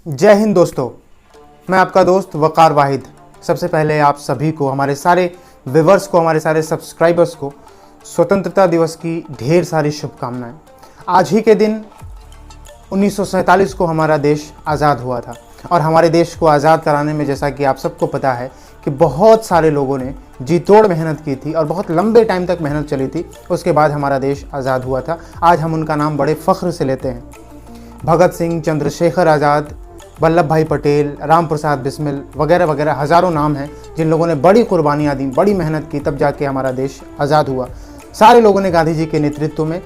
जय हिंद दोस्तों, मैं आपका दोस्त वकार वाहिद। सबसे पहले आप सभी को, हमारे सारे व्यूवर्स को, हमारे सारे सब्सक्राइबर्स को स्वतंत्रता दिवस की ढेर सारी शुभकामनाएं। आज ही के दिन 1947 को हमारा देश आज़ाद हुआ था और हमारे देश को आज़ाद कराने में, जैसा कि आप सबको पता है, कि बहुत सारे लोगों ने जी तोड़ मेहनत की थी और बहुत लंबे टाइम तक मेहनत चली थी। उसके बाद हमारा देश आज़ाद हुआ था। आज हम उनका नाम बड़े फ़ख्र से लेते हैं। भगत सिंह, चंद्रशेखर आज़ाद, वल्लभ भाई पटेल, राम प्रसाद बिस्मिल वगैरह वगैरह हज़ारों नाम हैं जिन लोगों ने बड़ी कुर्बानियाँ दी, बड़ी मेहनत की, तब जाके हमारा देश आज़ाद हुआ। सारे लोगों ने गांधी जी के नेतृत्व में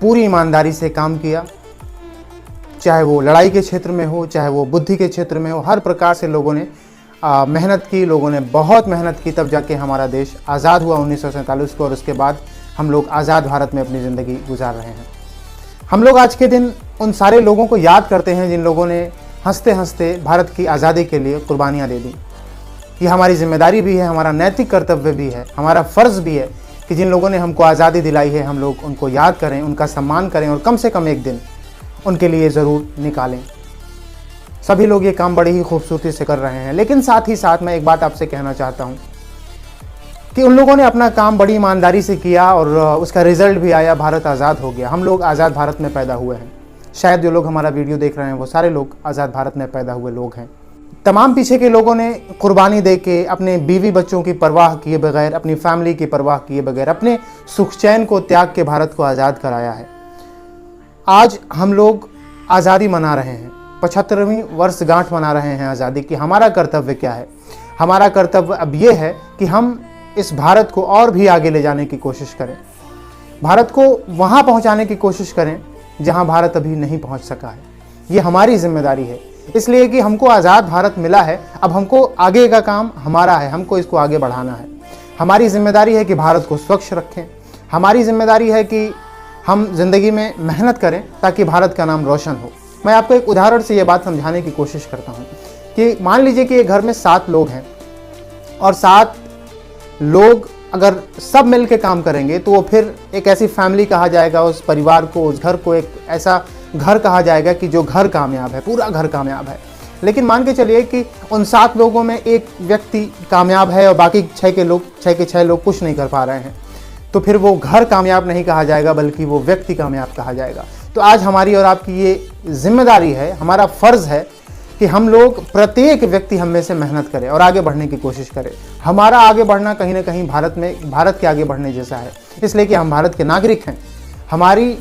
पूरी ईमानदारी से काम किया, चाहे वो लड़ाई के क्षेत्र में हो, चाहे वो बुद्धि के क्षेत्र में हो। हर प्रकार से लोगों ने मेहनत की, लोगों ने बहुत मेहनत की, तब जाके हमारा देश आज़ाद हुआ 1947 को। और उसके बाद हम लोग आज़ाद भारत में अपनी ज़िंदगी गुजार रहे हैं। हम लोग आज के दिन उन सारे लोगों को याद करते हैं जिन लोगों ने हंसते हंसते भारत की आज़ादी के लिए कुर्बानियाँ दे दी। ये हमारी जिम्मेदारी भी है, हमारा नैतिक कर्तव्य भी है, हमारा फ़र्ज़ भी है कि जिन लोगों ने हमको आज़ादी दिलाई है, हम लोग उनको याद करें, उनका सम्मान करें और कम से कम एक दिन उनके लिए ज़रूर निकालें। सभी लोग ये काम बड़ी ही खूबसूरती से कर रहे हैं, लेकिन साथ ही साथ मैं एक बात आपसे कहना चाहता हूँ कि उन लोगों ने अपना काम बड़ी ईमानदारी से किया और उसका रिज़ल्ट भी आया, भारत आज़ाद हो गया। हम लोग आज़ाद भारत में पैदा हुए हैं। शायद जो लोग हमारा वीडियो देख रहे हैं वो सारे लोग आज़ाद भारत में पैदा हुए लोग हैं। तमाम पीछे के लोगों ने कुर्बानी दे के अपने बीवी बच्चों की परवाह किए बगैर, अपनी फैमिली की परवाह किए बगैर, अपने सुख चैन को त्याग के भारत को आज़ाद कराया है। आज हम लोग आज़ादी मना रहे हैं, 75वीं वर्षगांठ मना रहे हैं आज़ादी की। हमारा कर्तव्य क्या है? हमारा कर्तव्य अब ये है कि हम इस भारत को और भी आगे ले जाने की कोशिश करें, भारत को वहाँ पहुँचाने की कोशिश करें जहाँ भारत अभी नहीं पहुँच सका है। ये हमारी जिम्मेदारी है, इसलिए कि हमको आज़ाद भारत मिला है। अब हमको आगे का काम हमारा है, हमको इसको आगे बढ़ाना है। हमारी जिम्मेदारी है कि भारत को स्वच्छ रखें। हमारी जिम्मेदारी है कि हम जिंदगी में मेहनत करें ताकि भारत का नाम रोशन हो। मैं आपको एक उदाहरण से ये बात समझाने की कोशिश करता हूँ कि मान लीजिए कि एक घर में 7 लोग हैं और 7 लोग अगर सब मिल के काम करेंगे तो वो फिर एक ऐसी फैमिली कहा जाएगा, उस परिवार को, उस घर को एक ऐसा घर कहा जाएगा कि जो घर कामयाब है, पूरा घर कामयाब है। लेकिन मान के चलिए कि उन 7 लोगों में एक व्यक्ति कामयाब है और बाकी 6 के 6 लोग कुछ नहीं कर पा रहे हैं, तो फिर वो घर कामयाब नहीं कहा जाएगा बल्कि वो व्यक्ति कामयाब कहा जाएगा। तो आज हमारी और आपकी ये जिम्मेदारी है, हमारा फ़र्ज़ है कि हम लोग, प्रत्येक व्यक्ति हम में से मेहनत करे और आगे बढ़ने की कोशिश करे। हमारा आगे बढ़ना कहीं ना कहीं भारत के आगे बढ़ने जैसा है, इसलिए कि हम भारत के नागरिक हैं। हमारी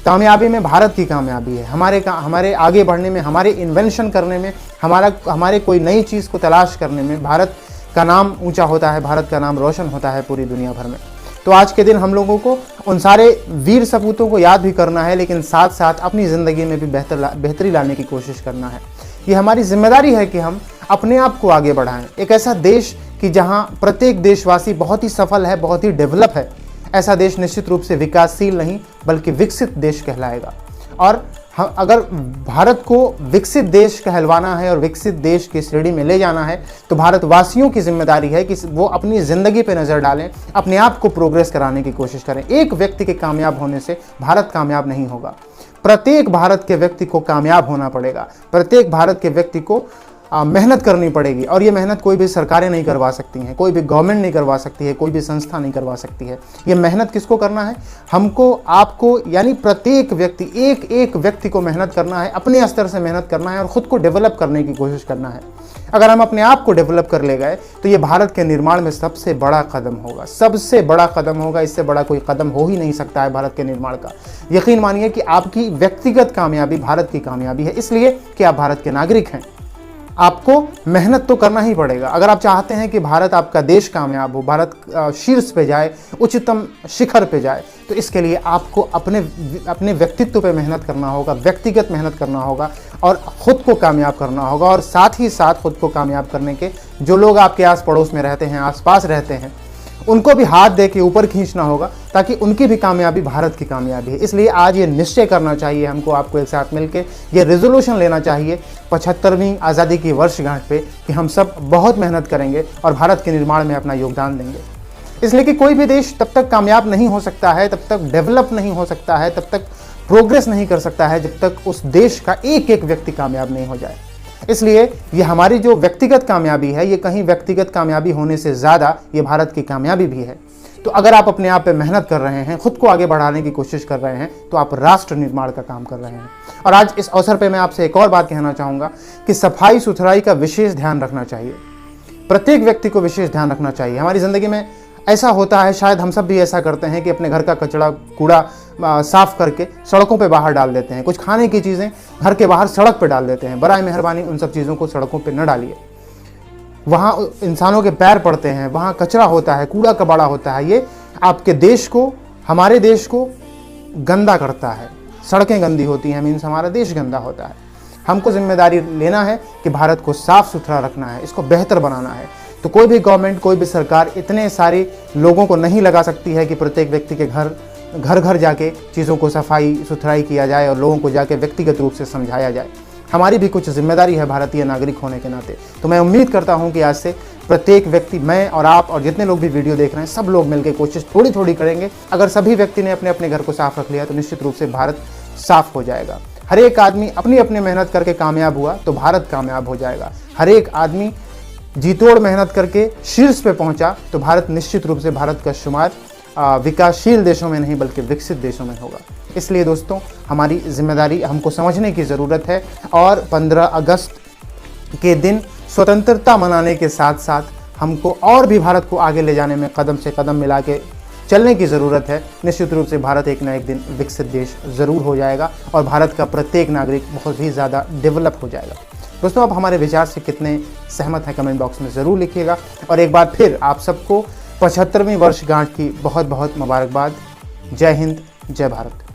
कामयाबी में भारत की कामयाबी है, हमारे आगे बढ़ने में, हमारे इन्वेंशन करने में, हमारे कोई नई चीज़ को तलाश करने में भारत का नाम ऊँचा होता है, भारत का नाम रोशन होता है पूरी दुनिया भर में। तो आज के दिन हम लोगों को उन सारे वीर सपूतों को याद भी करना है, लेकिन साथ साथ अपनी ज़िंदगी में भी बेहतरी लाने की कोशिश करना है। ये हमारी जिम्मेदारी है कि हम अपने आप को आगे बढ़ाएं। एक ऐसा देश कि जहां प्रत्येक देशवासी बहुत ही सफल है, बहुत ही डेवलप है, ऐसा देश निश्चित रूप से विकासशील नहीं बल्कि विकसित देश कहलाएगा। और अगर भारत को विकसित देश कहलवाना है और विकसित देश की श्रेणी में ले जाना है तो भारतवासियों की जिम्मेदारी है कि वो अपनी ज़िंदगी पे नज़र डालें, अपने आप को प्रोग्रेस कराने की कोशिश करें। एक व्यक्ति के कामयाब होने से भारत कामयाब नहीं होगा। प्रत्येक भारत के व्यक्ति को कामयाब होना पड़ेगा, प्रत्येक भारत के व्यक्ति को मेहनत करनी पड़ेगी। और ये मेहनत कोई भी सरकारें नहीं करवा सकती हैं, कोई भी गवर्नमेंट नहीं करवा सकती है, कोई भी संस्था नहीं करवा सकती है। ये मेहनत किसको करना है? हमको, आपको, यानी प्रत्येक व्यक्ति, एक व्यक्ति को मेहनत करना है, अपने स्तर से मेहनत करना है और ख़ुद को डेवलप करने की कोशिश करना है। अगर हम अपने आप को डेवलप कर ले गए तो ये भारत के निर्माण में सबसे बड़ा कदम होगा, सबसे बड़ा कदम होगा। इससे बड़ा कोई कदम हो ही नहीं सकता है भारत के निर्माण का। यकीन मानिए कि आपकी व्यक्तिगत कामयाबी भारत की कामयाबी है, इसलिए कि आप भारत के नागरिक हैं। आपको मेहनत तो करना ही पड़ेगा। अगर आप चाहते हैं कि भारत, आपका देश कामयाब हो, भारत शीर्ष पे जाए, उच्चतम शिखर पे जाए, तो इसके लिए आपको अपने व्यक्तित्व पे मेहनत करना होगा, व्यक्तिगत मेहनत करना होगा और ख़ुद को कामयाब करना होगा। और साथ ही साथ ख़ुद को कामयाब करने के जो लोग आपके आस पड़ोस में रहते हैं, आसपास रहते हैं, उनको भी हाथ दे के ऊपर खींचना होगा ताकि उनकी भी कामयाबी भारत की कामयाबी है। इसलिए आज ये निश्चय करना चाहिए हमको, आपको एक साथ मिलके ये रेजोल्यूशन लेना चाहिए 75वीं आज़ादी की वर्षगांठ पे कि हम सब बहुत मेहनत करेंगे और भारत के निर्माण में अपना योगदान देंगे। इसलिए कि कोई भी देश तब तक कामयाब नहीं हो सकता है, तब तक डेवलप नहीं हो सकता है, तब तक प्रोग्रेस नहीं कर सकता है जब तक उस देश का एक एक व्यक्ति कामयाब नहीं हो जाए। इसलिए ये हमारी जो व्यक्तिगत कामयाबी है, ये कहीं व्यक्तिगत कामयाबी होने से ज़्यादा ये भारत की कामयाबी भी है। तो अगर आप अपने आप पे मेहनत कर रहे हैं, खुद को आगे बढ़ाने की कोशिश कर रहे हैं, तो आप राष्ट्र निर्माण का काम कर रहे हैं। और आज इस अवसर पे मैं आपसे एक और बात कहना चाहूँगा कि सफाई सुथराई का विशेष ध्यान रखना चाहिए। प्रत्येक व्यक्ति को विशेष ध्यान रखना चाहिए। हमारी ज़िंदगी में ऐसा होता है, शायद हम सब भी ऐसा करते हैं कि अपने घर का कचरा कूड़ा साफ करके सड़कों पे बाहर डाल देते हैं। कुछ खाने की चीज़ें घर के बाहर सड़क पे डाल देते हैं। बराए मेहरबानी उन सब चीज़ों को सड़कों पे न डालिए। वहाँ इंसानों के पैर पड़ते हैं, वहाँ कचरा होता है, कूड़ा कबाड़ा होता है। ये आपके देश को, हमारे देश को गंदा करता है। सड़कें गंदी होती हैं, मीन्स हमारा देश गंदा होता है। हमको जिम्मेदारी लेना है कि भारत को साफ़ सुथरा रखना है, इसको बेहतर बनाना है। तो कोई भी गवर्नमेंट, कोई भी सरकार इतने सारे लोगों को नहीं लगा सकती है कि प्रत्येक व्यक्ति के घर घर जाके चीज़ों को सफाई सुथराई किया जाए और लोगों को जाके व्यक्तिगत रूप से समझाया जाए। हमारी भी कुछ जिम्मेदारी है भारतीय नागरिक होने के नाते। तो मैं उम्मीद करता हूं कि आज से प्रत्येक व्यक्ति, मैं और आप और जितने लोग भी वीडियो देख रहे हैं, सब लोग मिलकर कोशिश थोड़ी थोड़ी करेंगे। अगर सभी व्यक्ति ने अपने अपने घर को साफ रख लिया तो निश्चित रूप से भारत साफ हो जाएगा। हर एक आदमी अपनी अपनी मेहनत करके कामयाब हुआ तो भारत कामयाब हो जाएगा। हर एक आदमी जीतोड़ मेहनत करके शीर्ष पे पहुंचा तो भारत निश्चित रूप से, भारत का शुमार विकासशील देशों में नहीं बल्कि विकसित देशों में होगा। इसलिए दोस्तों, हमारी जिम्मेदारी हमको समझने की ज़रूरत है और 15 अगस्त के दिन स्वतंत्रता मनाने के साथ साथ हमको और भी भारत को आगे ले जाने में कदम से कदम मिला के चलने की ज़रूरत है। निश्चित रूप से भारत एक ना एक दिन विकसित देश ज़रूर हो जाएगा और भारत का प्रत्येक नागरिक बहुत ही ज़्यादा डेवलप हो जाएगा। दोस्तों, आप हमारे विचार से कितने सहमत हैं कमेंट बॉक्स में ज़रूर लिखिएगा। और एक बार फिर आप सबको 75वीं वर्षगांठ की बहुत बहुत मुबारकबाद। जय हिंद, जय भारत।